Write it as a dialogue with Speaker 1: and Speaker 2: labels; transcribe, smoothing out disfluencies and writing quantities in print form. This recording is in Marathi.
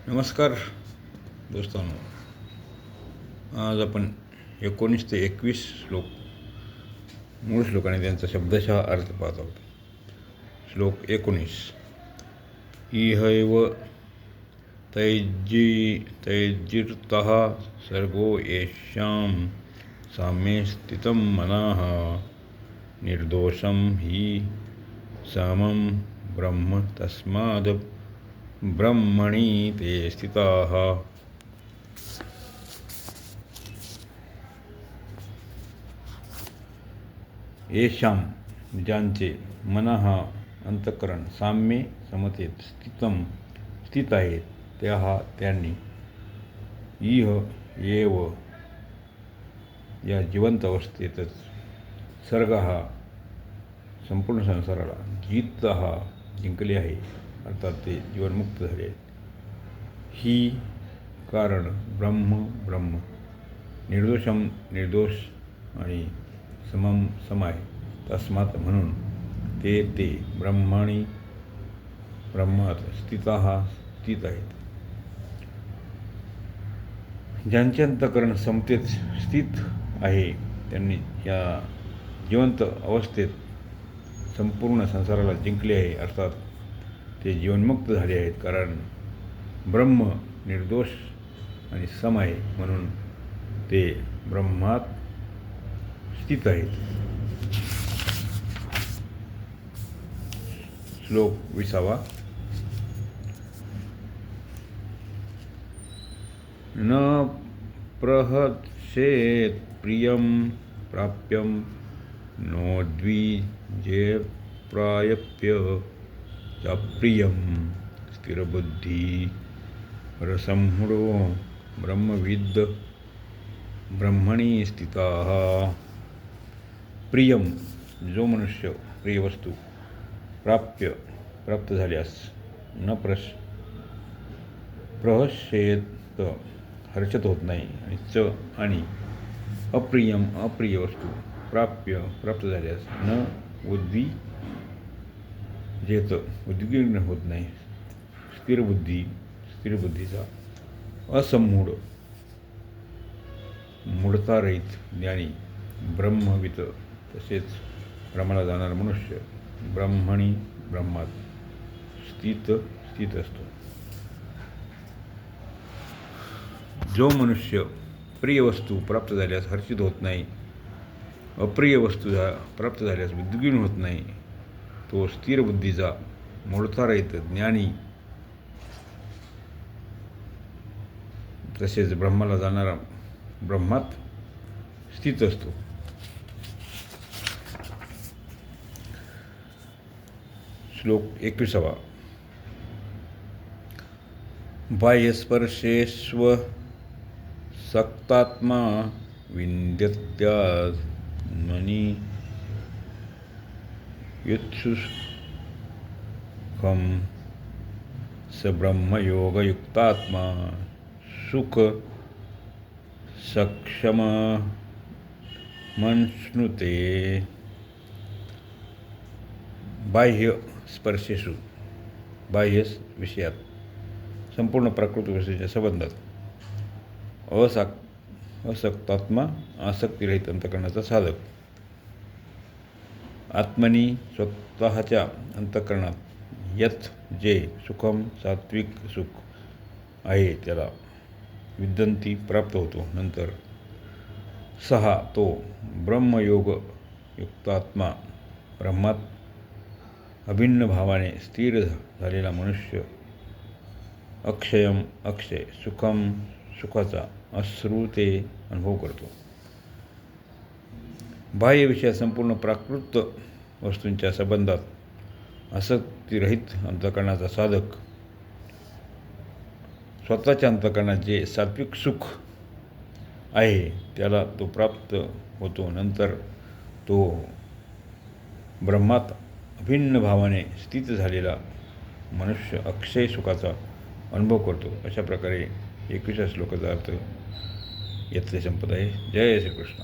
Speaker 1: नमस्कार दोस्तांनो, आज आपण 19 ते 21 श्लोक मूळ श्लोकाने त्यांचा शब्दशः अर्थ पाहत आहोत. श्लोक 19. इहैव तैर्जितः सर्गो येषां साम्ये स्थितं मनः निर्दोषं हि समं ब्रह्म तस्माद् ब्रह्मणि ते स्थिताः. येषां ज्यांचे मनः अंतःकरण साम्ये समतेत स्थित आहेत त्यांनी इह एव या जिवंत अवस्थेतच सर्ग हा संपूर्ण संसाराला जिंकले आहे, अर्थात ते जीवनमुक्त झाले आहेत. ही कारण ब्रह्म निर्दोष आणि समाय तस्मात म्हणून ते ब्रह्मात स्थित आहेत. ज्यांचे अंतःकरण समतेत स्थित आहे त्यांनी या जिवंत अवस्थेत संपूर्ण संसाराला जिंकले आहे, अर्थात ते जीवनमुक्त झाले आहेत. कारण ब्रह्म निर्दोष आणि सम आहे म्हणून ते ब्रह्मात स्थित आहेत. श्लोक 20. न प्रहस्येत् प्रियं प्राप्यं नो द्विजेप्राप्य चाप्रियं स्थिरबुद्धि रसंहृतो ब्रह्मविद् ब्रह्मणि स्थिताः. प्रियम जो मनुष्य प्रिय वस्तू प्राप्त झाल्यास न प्रहस्येत हर्षित होत नाही, आणि अप्रिय वस्तू प्राप्त झाल्यास न उद्विग्न होत नाही. स्थिरबुद्धीचा असंमूढ मूढतारहित ज्ञानी ब्रह्मवित तसेच ब्रह्माला जाणारा मनुष्य ब्रह्मात स्थित असतो. जो मनुष्य प्रिय वस्तू प्राप्त झाल्यास हर्षित होत नाही, अप्रिय वस्तू प्राप्त झाल्यास उद्विग्न होत नाही, तो स्थिर बुद्धीचा मूढतारहित ज्ञानी तसेच ब्रह्माला जाणारा ब्रह्मात स्थित असतो. श्लोक 21. बाह्यस्पर्शेष्व सक्तात्मा विन्द्यत्यात्मनि युत्सुखं स ब्रह्मयोगयुक्तात्मा सुख सक्षममश्नुते. बाह्य स्पर्शेषु बाह्य विषयात संपूर्ण प्राकृत विषयाच्या संबंधात असक्तात्मा आसक्तीरहित अंतःकरणाचा साधक आत्मनी स्वतःच्या अंतःकरणात यत जे सुखम सात्विक सुख आहे त्याला विद्यंती प्राप्त होतो. नंतर सहा तो ब्रह्मयोग युक्तात्मा ब्रह्मात अभिन्न भावाने स्थिर झालेला मनुष्य अक्षय सुखाचा अश्रुते अनुभव करतो. बाह्य विषयात संपूर्ण प्राकृत वस्तूंच्या संबंधात आसक्तीरहित अंतःकरणाचा साधक स्वतःच्या अंतःकरणात जे सात्विक सुख आहे त्याला तो प्राप्त होतो. नंतर तो ब्रह्मात अभिन्न भावाने स्थित झालेला मनुष्य अक्षय सुखाचा अनुभव करतो. अशा प्रकारे 21व्या श्लोकाचा अर्थ येथे संपत आहे. जय श्रीकृष्ण.